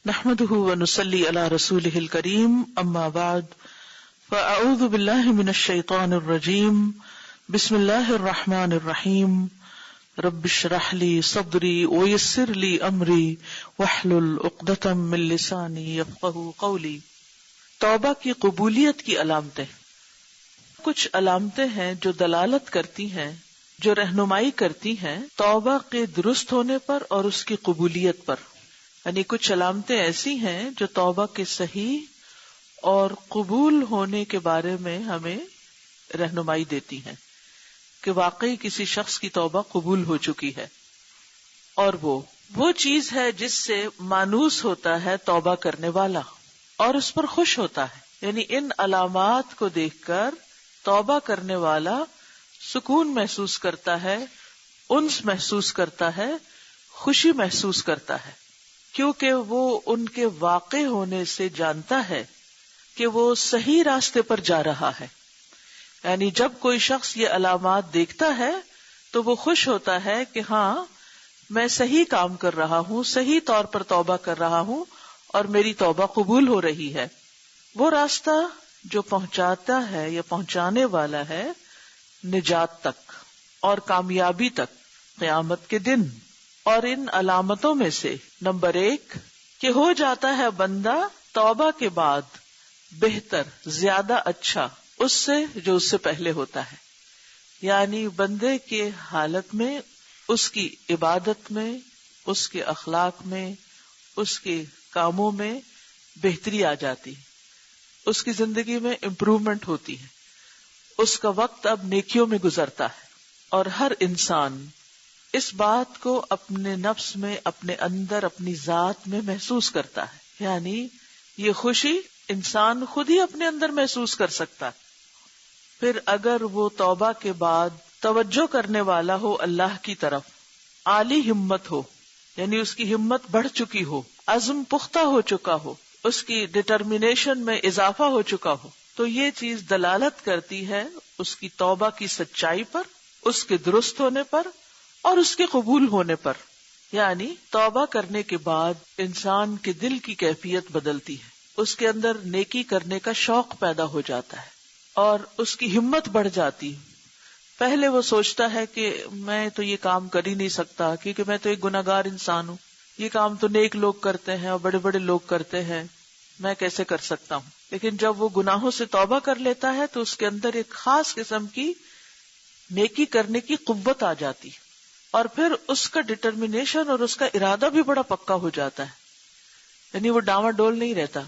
نحمده ونصلي على رسوله الكريم اما بعد فاعوذ بالله من الشيطان الرجيم بسم الله الرحمن الرحيم رب اشرح لي صدري ويسر لي امري واحلل عقدة من لساني يفقهوا قولي۔ توبہ کی قبولیت کی علامتیں۔ کچھ علامتیں ہیں جو دلالت کرتی ہیں، جو رہنمائی کرتی ہیں توبہ کے درست ہونے پر اور اس کی قبولیت پر۔ یعنی کچھ علامتیں ایسی ہیں جو توبہ کے صحیح اور قبول ہونے کے بارے میں ہمیں رہنمائی دیتی ہیں کہ واقعی کسی شخص کی توبہ قبول ہو چکی ہے، اور وہ چیز ہے جس سے مانوس ہوتا ہے توبہ کرنے والا اور اس پر خوش ہوتا ہے۔ یعنی ان علامات کو دیکھ کر توبہ کرنے والا سکون محسوس کرتا ہے، انس محسوس کرتا ہے، خوشی محسوس کرتا ہے، کیونکہ وہ ان کے واقع ہونے سے جانتا ہے کہ وہ صحیح راستے پر جا رہا ہے۔ یعنی جب کوئی شخص یہ علامات دیکھتا ہے تو وہ خوش ہوتا ہے کہ ہاں میں صحیح کام کر رہا ہوں، صحیح طور پر توبہ کر رہا ہوں اور میری توبہ قبول ہو رہی ہے۔ وہ راستہ جو پہنچاتا ہے یا پہنچانے والا ہے نجات تک اور کامیابی تک قیامت کے دن۔ اور ان علامتوں میں سے نمبر 1 کہ ہو جاتا ہے بندہ توبہ کے بعد بہتر، زیادہ اچھا اس سے جو اس سے پہلے ہوتا ہے۔ یعنی بندے کے حالت میں، اس کی عبادت میں، اس کے اخلاق میں، اس کے کاموں میں بہتری آ جاتی ہے، اس کی زندگی میں امپروومنٹ ہوتی ہے، اس کا وقت اب نیکیوں میں گزرتا ہے۔ اور ہر انسان اس بات کو اپنے نفس میں، اپنے اندر، اپنی ذات میں محسوس کرتا ہے۔ یعنی یہ خوشی انسان خود ہی اپنے اندر محسوس کر سکتا ہے۔ پھر اگر وہ توبہ کے بعد توجہ کرنے والا ہو اللہ کی طرف، عالی ہمت ہو، یعنی اس کی ہمت بڑھ چکی ہو، عزم پختہ ہو چکا ہو، اس کی ڈٹرمینیشن میں اضافہ ہو چکا ہو، تو یہ چیز دلالت کرتی ہے اس کی توبہ کی سچائی پر، اس کے درست ہونے پر اور اس کے قبول ہونے پر۔ یعنی توبہ کرنے کے بعد انسان کے دل کی کیفیت بدلتی ہے، اس کے اندر نیکی کرنے کا شوق پیدا ہو جاتا ہے اور اس کی ہمت بڑھ جاتی ہے۔ پہلے وہ سوچتا ہے کہ میں تو یہ کام کر ہی نہیں سکتا کیونکہ میں تو ایک گناہگار انسان ہوں، یہ کام تو نیک لوگ کرتے ہیں اور بڑے بڑے لوگ کرتے ہیں، میں کیسے کر سکتا ہوں۔ لیکن جب وہ گناہوں سے توبہ کر لیتا ہے تو اس کے اندر ایک خاص قسم کی نیکی کرنے کی قوت آ جاتی ہے، اور پھر اس کا ڈٹرمینیشن اور اس کا ارادہ بھی بڑا پکا ہو جاتا ہے۔ یعنی وہ ڈاواں ڈول نہیں رہتا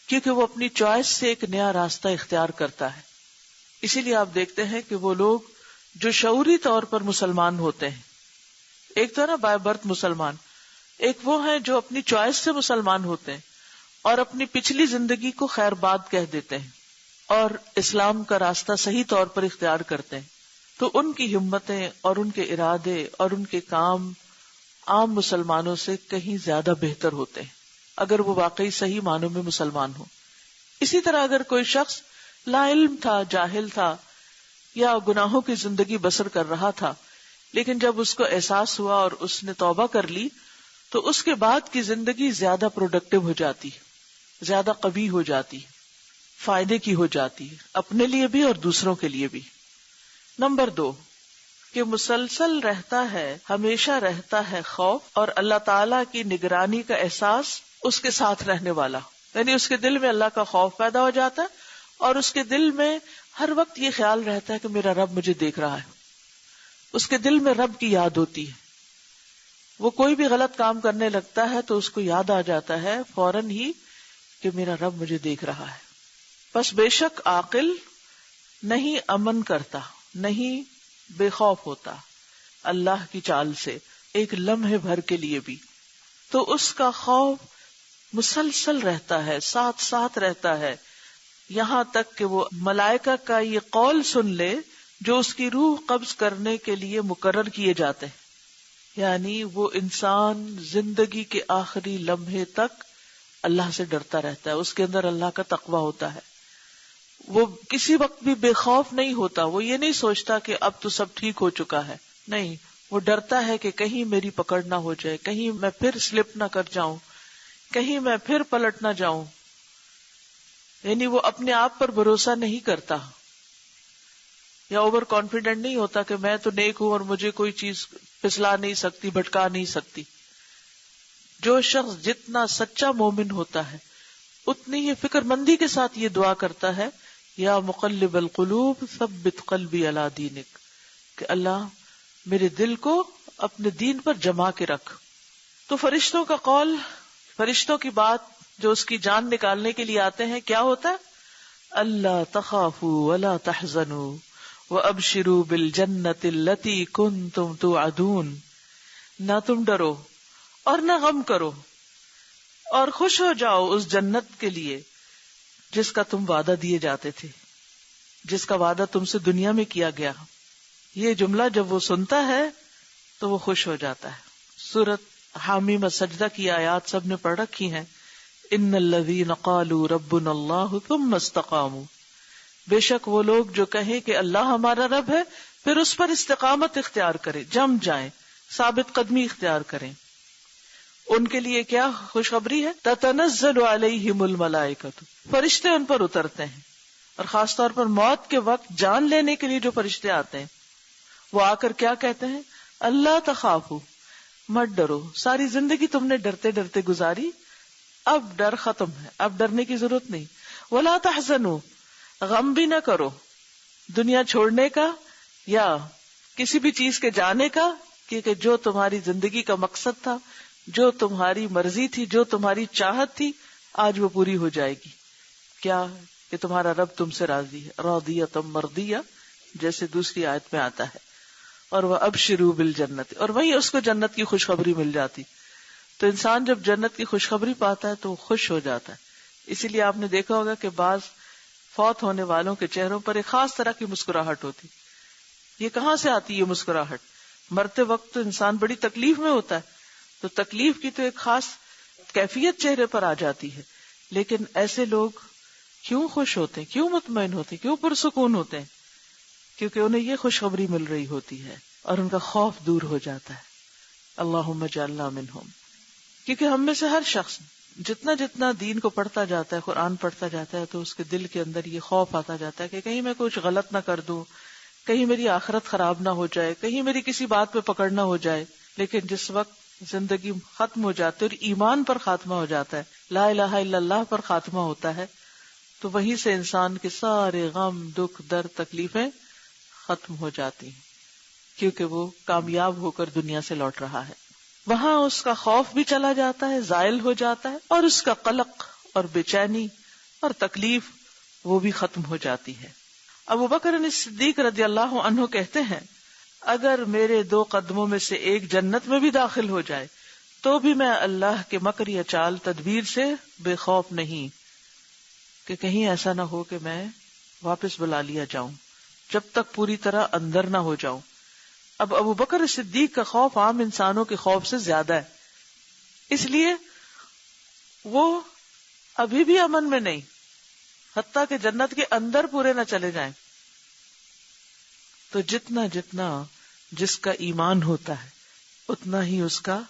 کیونکہ وہ اپنی چوائس سے ایک نیا راستہ اختیار کرتا ہے۔ اسی لیے آپ دیکھتے ہیں کہ وہ لوگ جو شعوری طور پر مسلمان ہوتے ہیں، ایک تو نا بائی برتھ مسلمان، ایک وہ ہیں جو اپنی چوائس سے مسلمان ہوتے ہیں اور اپنی پچھلی زندگی کو خیر باد کہہ دیتے ہیں اور اسلام کا راستہ صحیح طور پر اختیار کرتے ہیں، تو ان کی ہمتیں اور ان کے ارادے اور ان کے کام عام مسلمانوں سے کہیں زیادہ بہتر ہوتے ہیں اگر وہ واقعی صحیح معنوں میں مسلمان ہو۔ اسی طرح اگر کوئی شخص لا علم تھا، جاہل تھا یا گناہوں کی زندگی بسر کر رہا تھا، لیکن جب اس کو احساس ہوا اور اس نے توبہ کر لی تو اس کے بعد کی زندگی زیادہ پروڈکٹیو ہو جاتی، زیادہ قوی ہو جاتی، فائدے کی ہو جاتی، اپنے لیے بھی اور دوسروں کے لیے بھی۔ نمبر 2 کہ مسلسل رہتا ہے، ہمیشہ رہتا ہے خوف اور اللہ تعالیٰ کی نگرانی کا احساس اس کے ساتھ رہنے والا۔ یعنی اس کے دل میں اللہ کا خوف پیدا ہو جاتا ہے اور اس کے دل میں ہر وقت یہ خیال رہتا ہے کہ میرا رب مجھے دیکھ رہا ہے، اس کے دل میں رب کی یاد ہوتی ہے۔ وہ کوئی بھی غلط کام کرنے لگتا ہے تو اس کو یاد آ جاتا ہے فوراً ہی کہ میرا رب مجھے دیکھ رہا ہے۔ بس بے شک عاقل نہیں امن کرتا، نہیں بے خوف ہوتا اللہ کی چال سے ایک لمحے بھر کے لیے بھی، تو اس کا خوف مسلسل رہتا ہے، ساتھ ساتھ رہتا ہے، یہاں تک کہ وہ ملائکہ کا یہ قول سن لے جو اس کی روح قبض کرنے کے لیے مقرر کیے جاتے ہیں۔ یعنی وہ انسان زندگی کے آخری لمحے تک اللہ سے ڈرتا رہتا ہے، اس کے اندر اللہ کا تقویٰ ہوتا ہے، وہ کسی وقت بھی بے خوف نہیں ہوتا، وہ یہ نہیں سوچتا کہ اب تو سب ٹھیک ہو چکا ہے، نہیں، وہ ڈرتا ہے کہ کہیں میری پکڑ نہ ہو جائے، کہیں میں پھر سلپ نہ کر جاؤں، کہیں میں پھر پلٹ نہ جاؤں. یعنی وہ اپنے آپ پر بھروسہ نہیں کرتا یا اوور کانفیڈنٹ نہیں ہوتا کہ میں تو نیک ہوں اور مجھے کوئی چیز پھسلا نہیں سکتی، بھٹکا نہیں سکتی. جو شخص جتنا سچا مومن ہوتا ہے اتنی ہی فکر مندی کے ساتھ یہ دعا کرتا ہے، یا مقلب القلوب ثبت قلبی علی دینک، کہ اللہ میرے دل کو اپنے دین پر جما کے رکھ. تو فرشتوں کا قول، فرشتوں کی بات جو اس کی جان نکالنے کے لیے آتے ہیں، کیا ہوتا ہے؟ اللہ تخافوا ولا تحزنوا وابشروا بالجنۃ التی کنتم توعدون. نہ تم ڈرو اور نہ غم کرو اور خوش ہو جاؤ اس جنت کے لیے جس کا تم وعدہ دیے جاتے تھے، جس کا وعدہ تم سے دنیا میں کیا گیا. یہ جملہ جب وہ سنتا ہے تو وہ خوش ہو جاتا ہے. سورۃ حامیم سجدہ کی آیات سب نے پڑھ رکھی ہیں. ان الذین قالوا ربنا اللہ ثم استقاموا، بے شک وہ لوگ جو کہیں کہ اللہ ہمارا رب ہے پھر اس پر استقامت اختیار کریں، جم جائیں، ثابت قدمی اختیار کریں. ان کے لیے کیا خوشخبری ہے؟ تتنزل علیہم الملائکۃ، فرشتے ان پر اترتے ہیں. اور خاص طور پر موت کے وقت جان لینے کے لیے جو فرشتے آتے ہیں وہ آ کر کیا کہتے ہیں؟ اللہ تخافوا، مت ڈرو. ساری زندگی تم نے ڈرتے ڈرتے گزاری، اب ڈر ختم ہے، اب ڈرنے کی ضرورت نہیں. ولا تحزنوا، غم بھی نہ کرو دنیا چھوڑنے کا یا کسی بھی چیز کے جانے کا، کیونکہ جو تمہاری زندگی کا مقصد تھا، جو تمہاری مرضی تھی، جو تمہاری چاہت تھی، آج وہ پوری ہو جائے گی. کیا؟ کہ تمہارا رب تم سے راضی ہے. راضیۃ مرضیہ جیسے دوسری آیت میں آتا ہے. اور وہ ابشروا بالجنت، اور وہیں اس کو جنت کی خوشخبری مل جاتی. تو انسان جب جنت کی خوشخبری پاتا ہے تو وہ خوش ہو جاتا ہے. اسی لیے آپ نے دیکھا ہوگا کہ بعض فوت ہونے والوں کے چہروں پر ایک خاص طرح کی مسکراہٹ ہوتی. یہ کہاں سے آتی ہے یہ مسکراہٹ؟ مرتے وقت تو انسان بڑی تکلیف میں ہوتا ہے، تو تکلیف کی تو ایک خاص کیفیت چہرے پر آ جاتی ہے. لیکن ایسے لوگ کیوں خوش ہوتے ہیں، کیوں مطمئن ہوتے ہیں، کیوں پرسکون ہوتے ہیں؟ کیونکہ انہیں یہ خوشخبری مل رہی ہوتی ہے اور ان کا خوف دور ہو جاتا ہے. اللہم اجعلنا منہم. کیونکہ ہم میں سے ہر شخص جتنا جتنا دین کو پڑھتا جاتا ہے، قرآن پڑھتا جاتا ہے، تو اس کے دل کے اندر یہ خوف آتا جاتا ہے کہ کہیں میں کچھ غلط نہ کر دوں، کہیں میری آخرت خراب نہ ہو جائے، کہیں میری کسی بات پہ پکڑ نہ ہو جائے. لیکن جس وقت زندگی ختم ہو جاتی ہے اور ایمان پر خاتمہ ہو جاتا ہے، لا الہ الا اللہ پر خاتمہ ہوتا ہے، تو وہیں سے انسان کے سارے غم، دکھ، درد، تکلیفیں ختم ہو جاتی ہیں، کیونکہ وہ کامیاب ہو کر دنیا سے لوٹ رہا ہے. وہاں اس کا خوف بھی چلا جاتا ہے، زائل ہو جاتا ہے، اور اس کا قلق اور بے چینی اور تکلیف وہ بھی ختم ہو جاتی ہے. ابو بکر صدیق رضی اللہ عنہ کہتے ہیں، اگر میرے 2 قدموں میں سے ایک جنت میں بھی داخل ہو جائے تو بھی میں اللہ کے مکر یا چال تدبیر سے بے خوف نہیں، کہ کہیں ایسا نہ ہو کہ میں واپس بلا لیا جاؤں جب تک پوری طرح اندر نہ ہو جاؤں. اب ابو بکر صدیق کا خوف عام انسانوں کے خوف سے زیادہ ہے، اس لیے وہ ابھی بھی امن میں نہیں، حتیٰ کہ جنت کے اندر پورے نہ چلے جائیں. تو جتنا جتنا جس کا ایمان ہوتا ہے اتنا ہی اس کا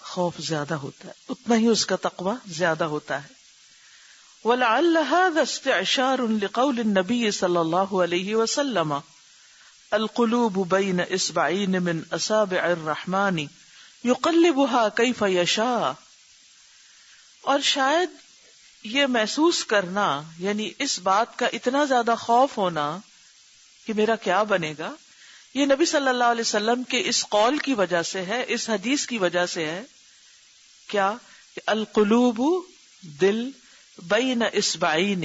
خوف زیادہ ہوتا ہے، اتنا ہی اس کا تقوی زیادہ ہوتا ہے. وَلَعَلَّ هَذَا اسْتِعْشَارٌ لِقَوْلِ النَّبِيِّ صلی اللہ علیہ وسلم القلوب بین اصبعین من اصابع الرحمن یقلبها کیف یشاء. اور شاید یہ محسوس کرنا، یعنی اس بات کا اتنا زیادہ خوف ہونا کہ میرا کیا بنے گا، یہ نبی صلی اللہ علیہ وسلم کے اس قول کی وجہ سے ہے، اس حدیث کی وجہ سے ہے. کیا کہ القلوب دل بین اصبعین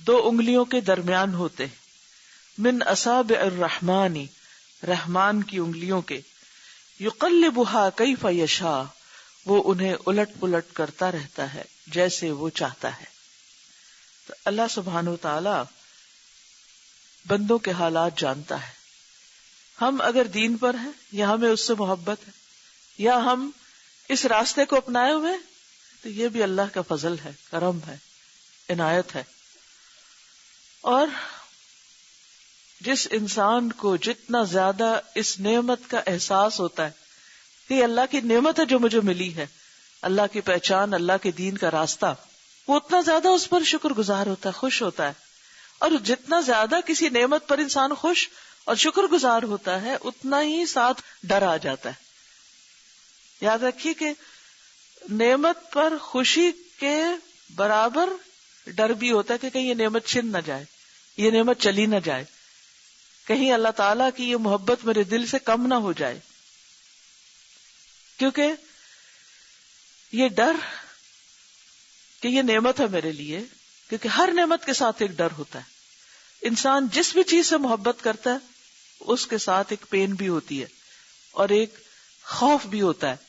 2 انگلیوں کے درمیان ہوتے، من اصابع الرحمن رحمان کی انگلیوں کے، یقلبها کیف یشاء وہ انہیں الٹ پلٹ کرتا رہتا ہے جیسے وہ چاہتا ہے. تو اللہ سبحانہ وتعالی بندوں کے حالات جانتا ہے. ہم اگر دین پر ہیں یا ہمیں اس سے محبت ہے یا ہم اس راستے کو اپنائے ہوئے تو یہ بھی اللہ کا فضل ہے، کرم ہے، عنایت ہے. اور جس انسان کو جتنا زیادہ اس نعمت کا احساس ہوتا ہے کہ اللہ کی نعمت ہے جو مجھے ملی ہے، اللہ کی پہچان، اللہ کے دین کا راستہ، وہ اتنا زیادہ اس پر شکر گزار ہوتا ہے، خوش ہوتا ہے. اور جتنا زیادہ کسی نعمت پر انسان خوش اور شکر گزار ہوتا ہے اتنا ہی ساتھ ڈر آ جاتا ہے. یاد رکھیے کہ نعمت پر خوشی کے برابر ڈر بھی ہوتا ہے کہ کہیں یہ نعمت چھن نہ جائے، یہ نعمت چلی نہ جائے، کہیں اللہ تعالیٰ کی یہ محبت میرے دل سے کم نہ ہو جائے. کیونکہ یہ ڈر کہ یہ نعمت ہے میرے لیے، کیونکہ ہر نعمت کے ساتھ ایک ڈر ہوتا ہے. انسان جس بھی چیز سے محبت کرتا ہے اس کے ساتھ ایک پین بھی ہوتی ہے اور ایک خوف بھی ہوتا ہے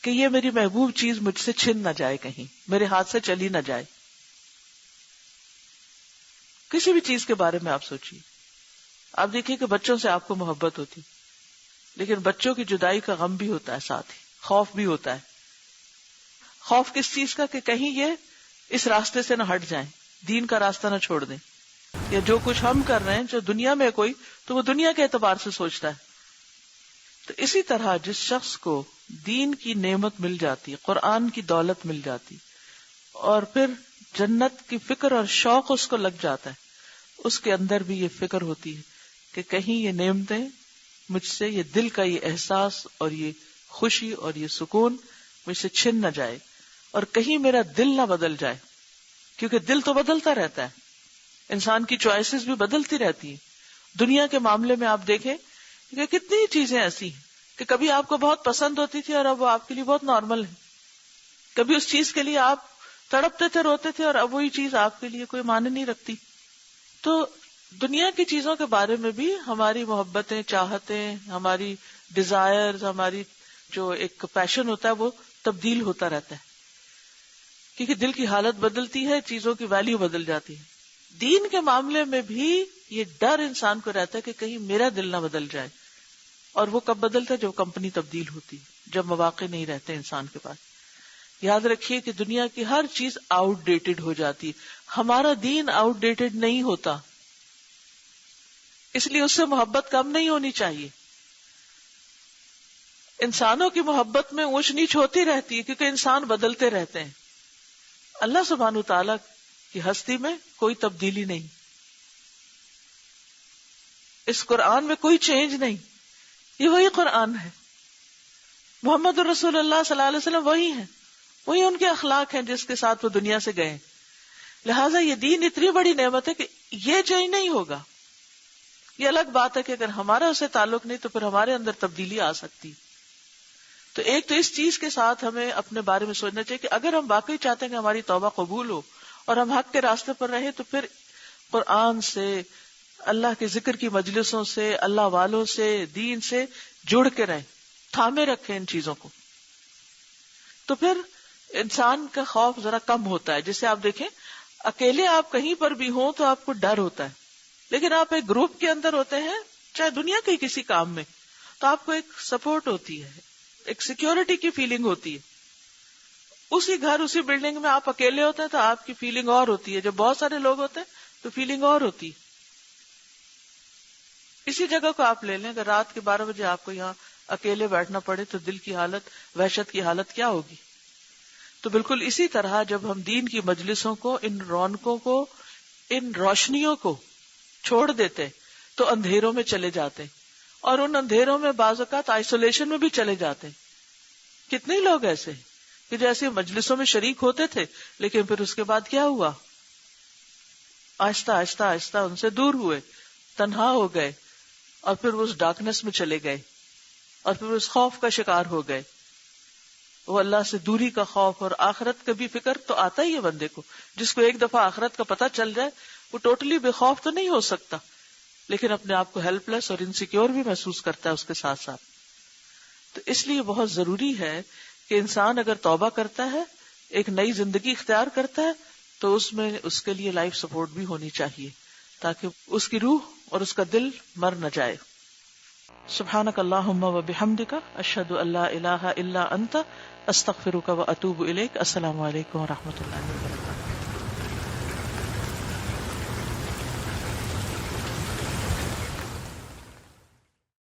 کہ یہ میری محبوب چیز مجھ سے چھن نہ جائے، کہیں میرے ہاتھ سے چلی نہ جائے. کسی بھی چیز کے بارے میں آپ سوچیے، آپ دیکھیے کہ بچوں سے آپ کو محبت ہوتی، لیکن بچوں کی جدائی کا غم بھی ہوتا ہے، ساتھ ہی خوف بھی ہوتا ہے. خوف کس چیز کا؟ کہ کہیں یہ اس راستے سے نہ ہٹ جائیں، دین کا راستہ نہ چھوڑ دیں، یا جو کچھ ہم کر رہے ہیں جو دنیا میں کوئی تو وہ دنیا کے اعتبار سے سوچتا ہے. تو اسی طرح جس شخص کو دین کی نعمت مل جاتی، قرآن کی دولت مل جاتی، اور پھر جنت کی فکر اور شوق اس کو لگ جاتا ہے، اس کے اندر بھی یہ فکر ہوتی ہے کہ کہیں یہ نعمتیں مجھ سے، یہ دل کا یہ احساس اور یہ خوشی اور یہ سکون مجھ سے چھن نہ جائے، اور کہیں میرا دل نہ بدل جائے. کیونکہ دل تو بدلتا رہتا ہے، انسان کی چوائسز بھی بدلتی رہتی ہیں. دنیا کے معاملے میں آپ دیکھیں کہ کتنی چیزیں ایسی ہیں کہ کبھی آپ کو بہت پسند ہوتی تھی اور اب وہ آپ کے لیے بہت نارمل ہے. کبھی اس چیز کے لیے آپ تڑپتے تھے، روتے تھے، اور اب وہی چیز آپ کے لیے کوئی معنی نہیں رکھتی. تو دنیا کی چیزوں کے بارے میں بھی ہماری محبتیں، چاہتیں، ہماری ڈیزائرز، ہماری جو ایک پیشن ہوتا ہے وہ تبدیل ہوتا رہتا ہے، کیونکہ دل کی حالت بدلتی ہے، چیزوں کی ویلیو بدل جاتی ہے. دین کے معاملے میں بھی یہ ڈر انسان کو رہتا ہے کہ کہیں میرا دل نہ بدل جائے. اور وہ کب بدلتا ہے؟ جب کمپنی تبدیل ہوتی ہے، جب مواقع نہیں رہتے انسان کے پاس. یاد رکھیے کہ دنیا کی ہر چیز آؤٹ ڈیٹڈ ہو جاتی ہے، ہمارا دین آؤٹ ڈیٹڈ نہیں ہوتا، اس لیے اس سے محبت کم نہیں ہونی چاہیے. انسانوں کی محبت میں اونچ نیچ ہوتی رہتی ہے کیونکہ انسان بدلتے رہتے ہیں. اللہ سبحانہ وتعالیٰ کی ہستی میں کوئی تبدیلی نہیں، اس قرآن میں کوئی چینج نہیں، یہ وہی قرآن ہے. محمد رسول اللہ صلی اللہ علیہ وسلم وہی ہیں، وہی ان کے اخلاق ہیں جس کے ساتھ وہ دنیا سے گئے. لہٰذا یہ دین اتنی بڑی نعمت ہے کہ یہ چینج نہیں ہوگا. یہ الگ بات ہے کہ اگر ہمارا اسے تعلق نہیں تو پھر ہمارے اندر تبدیلی آ سکتی. تو ایک تو اس چیز کے ساتھ ہمیں اپنے بارے میں سوچنا چاہیے کہ اگر ہم واقعی چاہتے ہیں کہ ہماری توبہ قبول ہو اور ہم حق کے راستے پر رہیں تو پھر قرآن سے، اللہ کے ذکر کی مجلسوں سے، اللہ والوں سے، دین سے جڑ کے رہیں، تھامے رکھیں ان چیزوں کو. تو پھر انسان کا خوف ذرا کم ہوتا ہے. جسے آپ دیکھیں اکیلے آپ کہیں پر بھی ہوں تو آپ کو ڈر ہوتا ہے، لیکن آپ ایک گروپ کے اندر ہوتے ہیں چاہے دنیا کے کسی کام میں تو آپ کو ایک سپورٹ ہوتی ہے، ایک سیکیورٹی کی فیلنگ ہوتی ہے. اسی گھر اسی بلڈنگ میں آپ اکیلے ہوتے ہیں تو آپ کی فیلنگ اور ہوتی ہے، جب بہت سارے لوگ ہوتے ہیں تو فیلنگ اور ہوتی ہے. اسی جگہ کو آپ لے لیں، اگر رات کے 12 بجے آپ کو یہاں اکیلے بیٹھنا پڑے تو دل کی حالت، وحشت کی حالت کیا ہوگی. تو بالکل اسی طرح جب ہم دین کی مجلسوں کو، ان رونقوں کو، ان روشنیوں کو چھوڑ دیتے تو اندھیروں میں چلے جاتے، اور ان اندھیروں میں بعض اوقات آئسولیشن میں بھی چلے جاتے. کتنے لوگ ایسے کہ جیسے مجلسوں میں شریک ہوتے تھے لیکن پھر اس کے بعد کیا ہوا، آہستہ آہستہ آہستہ ان سے دور ہوئے، تنہا ہو گئے، اور پھر اس ڈارکنیس میں چلے گئے، اور پھر اس خوف کا شکار ہو گئے. وہ اللہ سے دوری کا خوف اور آخرت کا بھی فکر تو آتا ہی ہے بندے کو. جس کو ایک دفعہ آخرت کا پتہ چل جائے وہ ٹوٹلی بے خوف تو نہیں ہو سکتا، لیکن اپنے آپ کو ہیلپ لیس اور انسیکیور بھی محسوس کرتا ہے اس کے ساتھ ساتھ. تو اس لیے بہت ضروری ہے کہ انسان اگر توبہ کرتا ہے، ایک نئی زندگی اختیار کرتا ہے، تو اس میں اس کے لیے لائف سپورٹ بھی ہونی چاہیے تاکہ اس کی روح اور اس کا دل مر نہ جائے. سبحانک اللہم و بحمدک، اشہد ان لا الہ الا انت، استغفرک و اتوب الیک. السلام علیکم و رحمۃ اللہ وبرکاتہ.